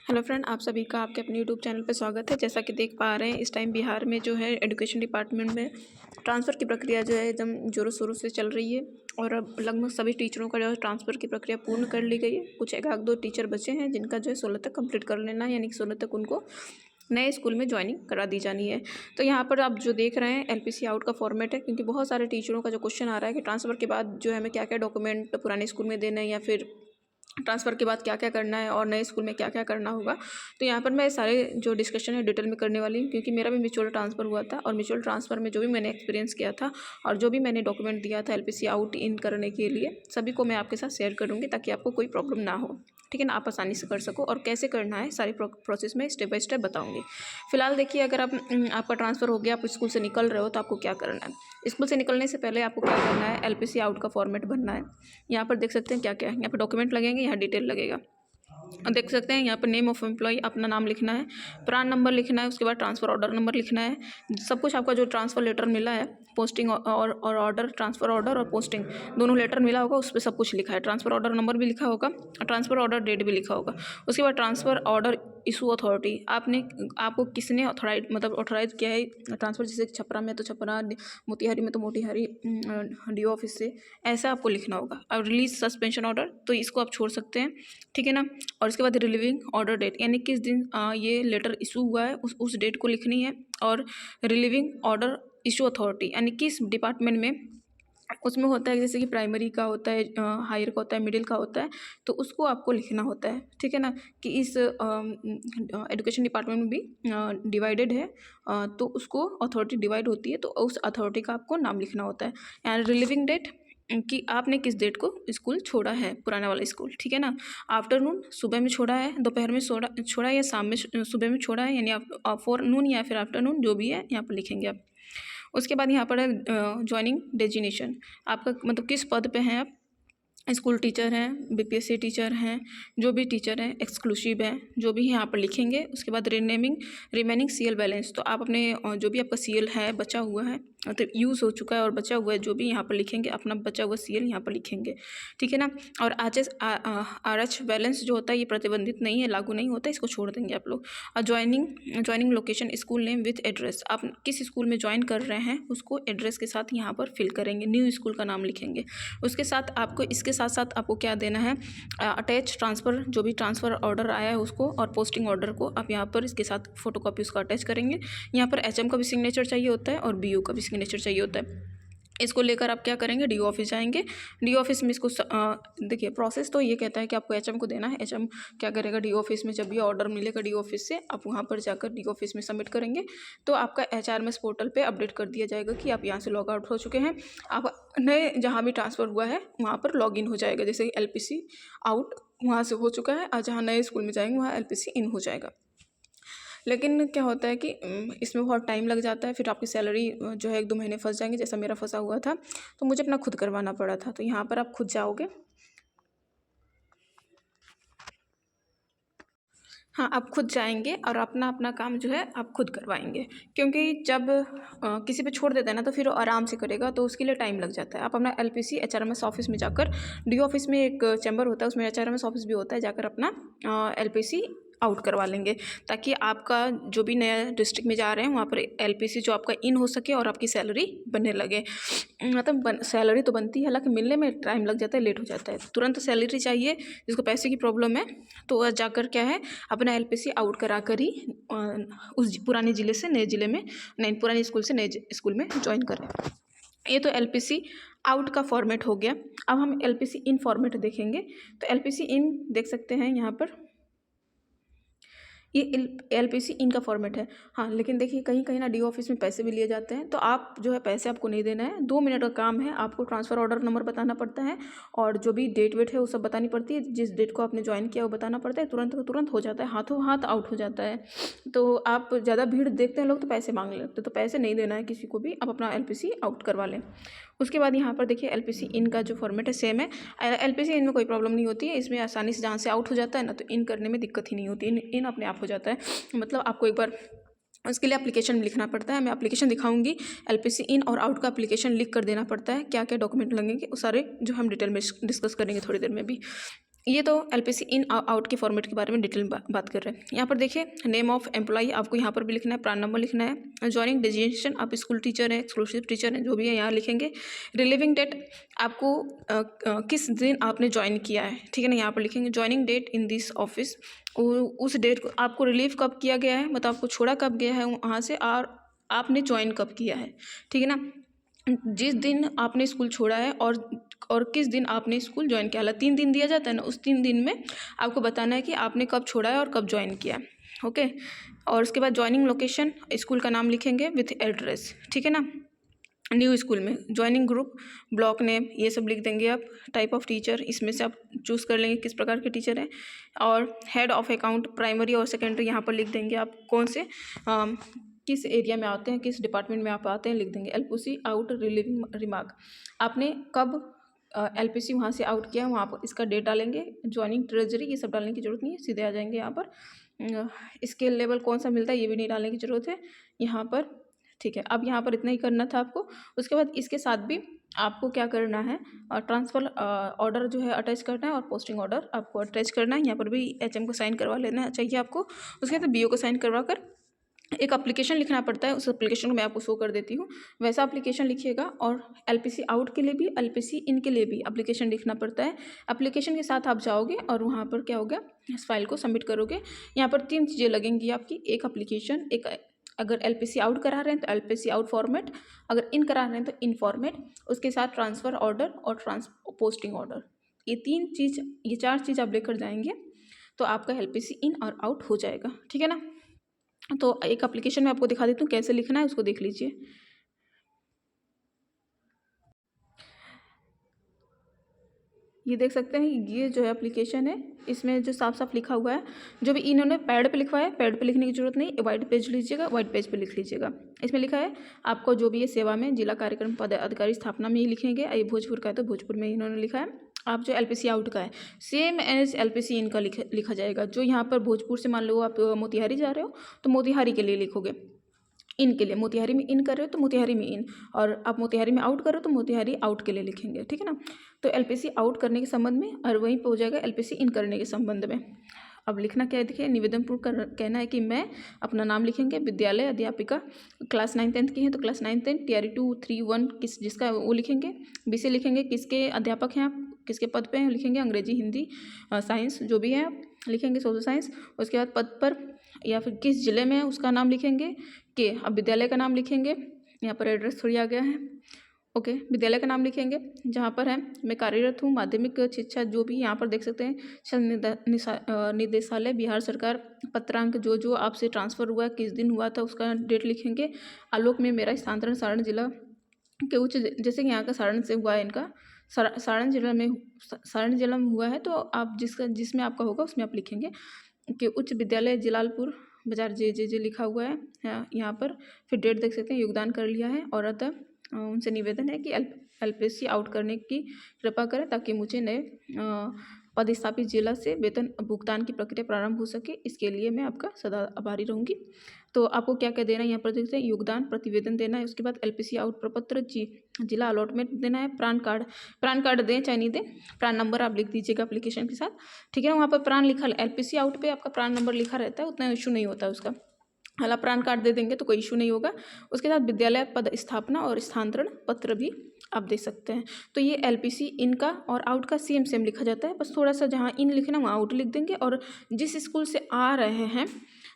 Hello friend, आप सभी का आपके अपने यूट्यूब चैनल पे स्वागत है। जैसा कि देख पा रहे हैं, इस टाइम बिहार में जो है एजुकेशन डिपार्टमेंट में ट्रांसफ़र की प्रक्रिया जो है एकदम ज़ोरों शोरों से चल रही है। और अब लगभग सभी टीचरों का जो है ट्रांसफ़र की प्रक्रिया पूर्ण कर ली गई है। कुछ एक आध दो टीचर बचे हैं जिनका जो है 16 तक कंप्लीट कर लेना है, यानी कि 16 तक उनको नए स्कूल में ज्वाइनिंग करा दी जानी है। तो यहाँ पर आप जो देख रहे हैं एलपीसी आउट का फॉर्मेट है, क्योंकि बहुत सारे टीचरों का जो क्वेश्चन आ रहा है कि ट्रांसफ़र के बाद जो है हमें क्या क्या डॉक्यूमेंट पुराने स्कूल में देना है, या फिर ट्रांसफ़र के बाद क्या क्या करना है और नए स्कूल में क्या क्या करना होगा। तो यहाँ पर मैं सारे जो डिस्कशन है डिटेल में करने वाली हूँ, क्योंकि मेरा भी म्यूचुअल ट्रांसफ़र हुआ था और म्यूचुअल ट्रांसफ़र में जो भी मैंने एक्सपीरियंस किया था और जो भी मैंने डॉक्यूमेंट दिया था एलपीसी आउट इन करने के लिए, सभी को मैं आपके साथ शेयर करूँगी ताकि आपको कोई प्रॉब्लम ना हो। ठीक है ना, आप आसानी से कर सको। और कैसे करना है सारी प्रोसेस में स्टेप बाय स्टेप बताऊँगी। फिलहाल देखिए, अगर आप आपका ट्रांसफ़र हो गया, आप स्कूल से निकल रहे हो, तो आपको क्या करना है। स्कूल से निकलने से पहले आपको क्या करना है, एलपीसी आउट का फॉर्मेट भरना है। यहाँ पर देख सकते हैं क्या क्या है। यहाँ पर डॉक्यूमेंट लगेंगे, यहाँ डिटेल लगेगा। देख सकते हैं यहाँ पर नेम ऑफ एम्प्लॉय, अपना नाम लिखना है, प्रान नंबर लिखना है, उसके बाद ट्रांसफ़र ऑर्डर नंबर लिखना है। सब कुछ आपका जो ट्रांसफ़र लेटर मिला है, पोस्टिंग और ऑर्डर, ट्रांसफ़र ऑर्डर और पोस्टिंग दोनों लेटर मिला होगा, उस पर सब कुछ लिखा है। ट्रांसफ़र ऑर्डर नंबर भी लिखा होगा, ट्रांसफ़र ऑर्डर डेट भी लिखा होगा। उसके बाद ट्रांसफ़र ऑर्डर इशू अथॉरिटी, आपको किसने ऑथोराइज किया है ट्रांसफ़र। जैसे छपरा में तो छपरा, मोतिहारी में तो मोतिहारी डीओ ऑफिस से, ऐसा आपको लिखना होगा। और रिलीज सस्पेंशन ऑर्डर, तो इसको आप छोड़ सकते हैं। ठीक है ना। और उसके बाद रिलीविंग ऑर्डर डेट, यानी किस दिन ये लेटर इशू हुआ है उस डेट को लिखनी है। और रिलीविंग ऑर्डर इशू अथॉरिटी, यानी किस डिपार्टमेंट में उसमें होता है। जैसे कि प्राइमरी का होता है, हायर का होता है, मिडिल का होता है, तो उसको आपको लिखना होता है। ठीक है ना, कि इस एजुकेशन डिपार्टमेंट में भी डिवाइडेड है, तो उसको अथॉरिटी डिवाइड होती है, तो उस अथॉरिटी का आपको नाम लिखना होता है। एंड रिलीविंग डेट, कि आपने किस डेट को स्कूल छोड़ा है, पुराना वाला स्कूल। ठीक है ना। आफ्टरनून, सुबह में छोड़ा है, दोपहर में छोड़ा है, या शाम में सुबह में छोड़ा है, यानी आप फॉरनून या फिर आफ्टरनून जो भी है यहाँ पर लिखेंगे आप। उसके बाद यहाँ पर है ज्वाइनिंग डेजिनेशन, आपका मतलब किस पद पे हैं आप। स्कूल टीचर हैं, बीपीएससी टीचर हैं, जो भी टीचर हैं, एक्सक्लूसिव हैं, जो भी यहाँ पर लिखेंगे। उसके बाद रिमेनिंग सीएल बैलेंस, तो आप अपने जो भी आपका सीएल है बचा हुआ है, मतलब यूज़ हो चुका है और बचा हुआ है, जो भी यहाँ पर लिखेंगे, अपना बचा हुआ सीएल यहाँ पर लिखेंगे। ठीक है ना। और आरएच बैलेंस जो होता है ये प्रतिबंधित नहीं है, लागू नहीं होता है, इसको छोड़ देंगे आप लोग। और joining location, school name with address, आप किस स्कूल में ज्वाइन कर रहे हैं उसको एड्रेस के साथ यहाँ पर फिल करेंगे, न्यू स्कूल का नाम लिखेंगे। उसके साथ आपको इसके साथ साथ आपको क्या देना है, अटैच ट्रांसफ़र, जो भी ट्रांसफ़र ऑर्डर आया है उसको, और पोस्टिंग ऑर्डर को आप यहाँ पर इसके साथ फोटोकॉपी उसका अटैच करेंगे। यहाँ पर एचएम का भी सिग्नेचर चाहिए होता है और बीयू का भी सिग्नेचर चाहिए होता है। इसको लेकर आप क्या करेंगे, डीओ ऑफिस जाएंगे। डीओ ऑफिस में इसको देखिए, प्रोसेस तो ये कहता है कि आपको एचएम को देना है। एचएम क्या करेगा, डीओ ऑफिस में जब भी ऑर्डर मिलेगा डीओ ऑफिस से, आप वहाँ पर जाकर डीओ ऑफिस में सबमिट करेंगे, तो आपका एचआरएमएस पोर्टल पे अपडेट कर दिया जाएगा कि आप यहाँ से लॉग आउट हो चुके हैं। आप नए जहाँ भी ट्रांसफ़र हुआ है वहाँ पर लॉग इन हो जाएगा। जैसे एलपीसी आउट वहाँ से हो चुका है, और जहाँ नए स्कूल में जाएंगे वहाँ एलपीसी इन हो जाएगा। लेकिन क्या होता है कि इसमें बहुत टाइम लग जाता है, फिर आपकी सैलरी जो है 1-2 महीने फंस जाएंगे, जैसा मेरा फंसा हुआ था। तो मुझे अपना खुद करवाना पड़ा था। तो यहाँ पर आप खुद जाओगे। हाँ, आप खुद जाएंगे और अपना अपना काम जो है आप खुद करवाएंगे, क्योंकि जब किसी पे छोड़ देते हैं ना तो फिर वो आराम से करेगा, तो उसके लिए टाइम लग जाता है। आप अपना एलपीसी एचआरएमएस ऑफिस में जाकर, डी ऑफिस में एक चैम्बर होता है, उसमें एचआरएमएस ऑफिस भी होता है, जाकर अपना एलपीसी आउट करवा लेंगे, ताकि आपका जो भी नया डिस्ट्रिक्ट में जा रहे हैं वहाँ पर एलपीसी जो आपका इन हो सके और आपकी सैलरी बनने लगे। मतलब सैलरी तो बनती है, हालांकि मिलने में टाइम लग जाता है, लेट हो जाता है। तुरंत सैलरी चाहिए जिसको पैसे की प्रॉब्लम है, तो जाकर क्या है, अपना एलपीसी आउट करा कर ही उस पुराने ज़िले से नए ज़िले में, नए पुराने स्कूल से नए स्कूल में ज्वाइन करें। ये तो एलपीसी आउट का फॉर्मेट हो गया। अब हम एलपीसी इन फॉर्मेट देखेंगे। तो एलपीसी इन देख सकते हैं यहाँ पर, ये एलपीसी इनका फॉर्मेट है। हाँ, लेकिन देखिए कहीं कहीं ना डी ऑफिस में पैसे भी लिए जाते हैं, तो आप जो है पैसे आपको नहीं देना है। 2 मिनट का काम है, आपको ट्रांसफ़र ऑर्डर नंबर बताना पड़ता है और जो भी डेट वेट है वो सब बतानी पड़ती है। जिस डेट को आपने ज्वाइन किया वो बताना पड़ता है, तुरंत का तुरंत हो जाता है, हाथों हाथ आउट हो जाता है। तो आप ज़्यादा भीड़ देखते हैं लोग तो पैसे मांगने लगते हैं, तो पैसे नहीं देना है किसी को भी, आप अपना एलपीसी आउट करवा लें। उसके बाद यहाँ पर देखिए एलपीसी इन का जो फॉर्मेट है सेम है। एलपीसी इन में कोई प्रॉब्लम नहीं होती है, इसमें आसानी से जहाँ से आउट हो जाता है ना, तो इन करने में दिक्कत ही नहीं होती, इन अपने आप हो जाता है। मतलब आपको एक बार उसके लिए एप्लीकेशन लिखना पड़ता है, मैं एप्लीकेशन दिखाऊंगी। एलपीसी इन और आउट का एप्लीकेशन लिख कर देना पड़ता है, क्या क्या डॉक्यूमेंट लगेंगे वो सारे जो हम डिटेल में डिस्कस करेंगे थोड़ी देर में भी। ये तो एलपीसी इन आउट के फॉर्मेट के बारे में डिटेल बात कर रहे हैं। यहाँ पर देखिए, नेम ऑफ एम्प्लॉई आपको यहाँ पर भी लिखना है, प्रान नंबर लिखना है, ज्वाइनिंग डेजिग्नेशन आप स्कूल टीचर हैं, एक्सक्लूसिव टीचर हैं, जो भी है यहाँ लिखेंगे। रिलीविंग डेट आपको किस दिन आपने ज्वाइन किया है, ठीक है ना, यहाँ पर लिखेंगे। Joining date in this office, उस डेट को आपको रिलीव कब किया गया है, मतलब आपको छोड़ा कब गया है वहाँ से, और आपने ज्वाइन कब किया है, ठीक है ना। जिस दिन आपने स्कूल छोड़ा है और किस दिन आपने स्कूल ज्वाइन किया, 3 दिन दिया जाता है ना, उस 3 दिन में आपको बताना है कि आपने कब छोड़ा है और कब ज्वाइन किया है, ओके। और उसके बाद ज्वाइनिंग लोकेशन, स्कूल का नाम लिखेंगे विथ एड्रेस, ठीक है ना। न्यू स्कूल में ज्वाइनिंग ग्रुप, ब्लॉक नेम, ये सब लिख देंगे आप। टाइप ऑफ टीचर, इसमें से आप चूज़ कर लेंगे किस प्रकार के टीचर हैं। और हेड ऑफ अकाउंट, प्राइमरी और सेकेंडरी, यहाँ पर लिख देंगे आप कौन से किस एरिया में आते हैं, किस डिपार्टमेंट में आप आते हैं, लिख देंगे। एलपीसी आउट रिलीविंग रिमार्क, आपने कब एलपीसी वहाँ से आउट किया, वहाँ पर इसका डेट डालेंगे। ज्वाइनिंग ट्रेजरी, ये सब डालने की जरूरत नहीं है, सीधे आ जाएंगे यहाँ पर। स्केल लेवल कौन सा मिलता है, ये भी नहीं डालने की ज़रूरत है यहाँ पर, ठीक है। अब यहाँ पर इतना ही करना था आपको। उसके बाद इसके साथ भी आपको क्या करना है, ट्रांसफ़र ऑर्डर जो है अटैच करना है, और पोस्टिंग ऑर्डर आपको अटैच करना है। यहाँ पर भी एचएम को साइन करवा लेना चाहिए आपको। उसके बाद बीओ को साइन करवा कर एक एप्लीकेशन लिखना पड़ता है। उस एप्लीकेशन को मैं आपको शो कर देती हूँ, वैसा एप्लीकेशन लिखिएगा। और एलपीसी आउट के लिए भी, एलपीसी इन के लिए भी एप्लीकेशन लिखना पड़ता है। एप्लीकेशन के साथ आप जाओगे और वहाँ पर क्या होगा, इस फाइल को सबमिट करोगे। यहाँ पर 3 चीज़ें लगेंगी आपकी, एक एप्लीकेशन, एक अगर एलपीसी आउट करा रहे हैं तो एलपीसी आउट फॉर्मेट, अगर इन करा रहे हैं तो इन फॉर्मेट, उसके साथ ट्रांसफ़र ऑर्डर और पोस्टिंग ऑर्डर। ये 4 चीज़ आप लेकर जाएंगे तो आपका एलपीसी इन और आउट हो जाएगा, ठीक है ना। तो एक एप्लीकेशन में आपको दिखा देती हूँ कैसे लिखना है, उसको देख लीजिए। ये देख सकते हैं, ये जो है एप्लीकेशन है, इसमें जो साफ साफ लिखा हुआ है, जो भी इन्होंने पैड पे लिखवाया है, पैड पे लिखने की जरूरत नहीं, वाइट पेज लीजिएगा, वाइट पेज पे लिख लीजिएगा। इसमें लिखा है आपको जो भी ये सेवा में जिला कार्यक्रम पदाधिकारी स्थापना में ही लिखेंगे। ये भोजपुर का है तो भोजपुर में इन्होंने लिखा है। आप जो एलपीसी आउट का है, सेम एज एलपीसी इनका लिखा जाएगा। जो यहाँ पर भोजपुर से मान लो आप मोतिहारी जा रहे हो तो मोतिहारी के लिए लिखोगे, इन के लिए। मोतिहारी में इन कर रहे हो तो मोतिहारी में इन, और आप मोतिहारी में आउट कर रहे हो तो मोतिहारी आउट के लिए लिखेंगे, ठीक है ना। तो एलपीसी आउट करने के संबंध में, और वहीं पे हो जाएगा एलपीसी इन करने के संबंध में। अब लिखना क्या है, देखिए, निवेदन पूर्व कहना है कि मैं, अपना नाम लिखेंगे, विद्यालय, अध्यापिका, क्लास 9 10 की है तो क्लास 9 10, TRE 2 3 1 किस जिसका वो लिखेंगे। विषय लिखेंगे, किसके अध्यापक हैं आप, किसके पद पे हैं लिखेंगे, अंग्रेजी, हिंदी, साइंस जो भी है लिखेंगे, सोशल साइंस। उसके बाद पद पर या फिर किस जिले में है उसका नाम लिखेंगे, के अब विद्यालय का नाम लिखेंगे। यहाँ पर एड्रेस थोड़ी आ गया है, ओके। विद्यालय का नाम लिखेंगे जहाँ पर है, मैं कार्यरत हूँ, माध्यमिक शिक्षा, जो भी यहाँ पर देख सकते हैं, निदेशालय बिहार सरकार, पत्रांक जो आपसे ट्रांसफ़र हुआ है, किस दिन हुआ था उसका डेट लिखेंगे। आलोक में मेरा स्थानांतरण सारण जिला के उच्च, जैसे कि यहाँ का सारण से हुआ है, इनका सारण जिला में हुआ है, तो आप जिसमें आपका होगा उसमें आप लिखेंगे कि उच्च विद्यालय जलालपुर बाजार जे लिखा हुआ है यहाँ पर। फिर डेट देख सकते हैं, योगदान कर लिया है। और अतः उनसे निवेदन है कि एलपीसी आउट करने की कृपा करें ताकि मुझे नए पदस्थापित जिला से वेतन भुगतान की प्रक्रिया प्रारंभ हो सके। इसके लिए मैं आपका सदा आभारी रहूँगी। तो आपको क्या क्या देना है यहाँ पर देखते हैं, योगदान प्रतिवेदन देना है। उसके बाद एलपीसी आउट प्रपत्र, जिला अलॉटमेंट देना है। प्रान कार्ड दें चाहे नहीं दें, प्रान नंबर आप लिख दीजिएगा एप्लीकेशन के साथ, ठीक है। वहाँ पर प्रान लिखा, एलपीसी आउट पे आपका प्रान नंबर लिखा रहता है, उतना इशू नहीं होता है उसका। हालांकि प्रान कार्ड दे देंगे तो कोई इशू नहीं होगा। उसके साथ विद्यालय पद स्थापना और स्थानांतरण पत्र भी आप दे सकते हैं। तो ये एलपीसी इन का और आउट का सेम लिखा जाता है, बस थोड़ा सा जहाँ इन लिखना वहाँ आउट लिख देंगे। और जिस स्कूल से आ रहे हैं,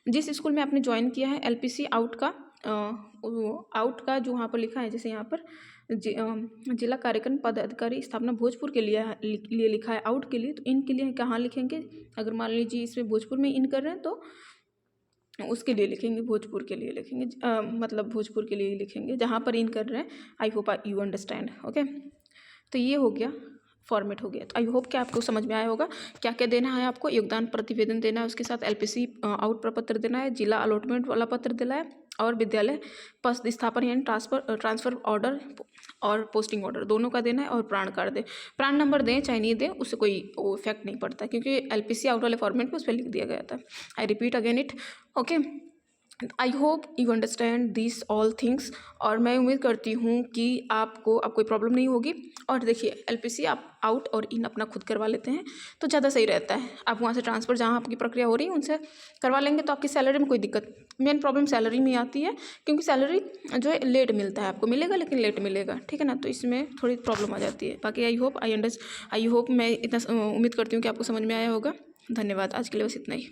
जिस स्कूल में आपने ज्वाइन किया है, एलपीसी आउट का जो वहाँ पर लिखा है, जैसे यहाँ पर जिला कार्यक्रम पदाधिकारी स्थापना भोजपुर के लिए लिखा है आउट के लिए, तो इन के लिए कहाँ लिखेंगे। अगर मान लीजिए इसमें भोजपुर में इन कर रहे हैं तो उसके लिए लिखेंगे, भोजपुर के लिए लिखेंगे, मतलब भोजपुर के लिए ही लिखेंगे जहाँ पर इन कर रहे हैं। I hope you understand, okay. तो ये हो गया, फॉर्मेट हो गया। तो आई होप कि आपको समझ में आया होगा क्या क्या देना है आपको। योगदान प्रतिवेदन देना है, उसके साथ एलपीसी आउट प्रपत्र देना है, जिला अलॉटमेंट वाला पत्र देना है, और विद्यालय पद स्थापना यानी ट्रांसफ़र ऑर्डर और पोस्टिंग ऑर्डर दोनों का देना है। और प्राण कार्ड दें, प्राण नंबर दें चाहे नहीं दें, उससे कोई इफेक्ट नहीं पड़ता, क्योंकि एलपीसी आउट वाले फॉर्मेट में उस पर लिख दिया गया था। I repeat again it, okay. I hope you understand this all things. और मैं उम्मीद करती हूँ कि आपको अब कोई प्रॉब्लम नहीं होगी। और देखिए एलपीसी आप आउट और इन अपना खुद करवा लेते हैं तो ज़्यादा सही रहता है। आप वहाँ से ट्रांसफ़र जहाँ आपकी प्रक्रिया हो रही है उनसे करवा लेंगे तो आपकी सैलरी में कोई दिक्कत, मेन प्रॉब्लम सैलरी में आती है, क्योंकि सैलरी जो है लेट मिलता है, आपको मिलेगा लेकिन लेट मिलेगा, ठीक है ना। तो इसमें थोड़ी प्रॉब्लम आ जाती है। बाकी आई होप मैं इतना उम्मीद करती हूँ कि आपको समझ में आया होगा। धन्यवाद। आज के लिए बस इतना ही।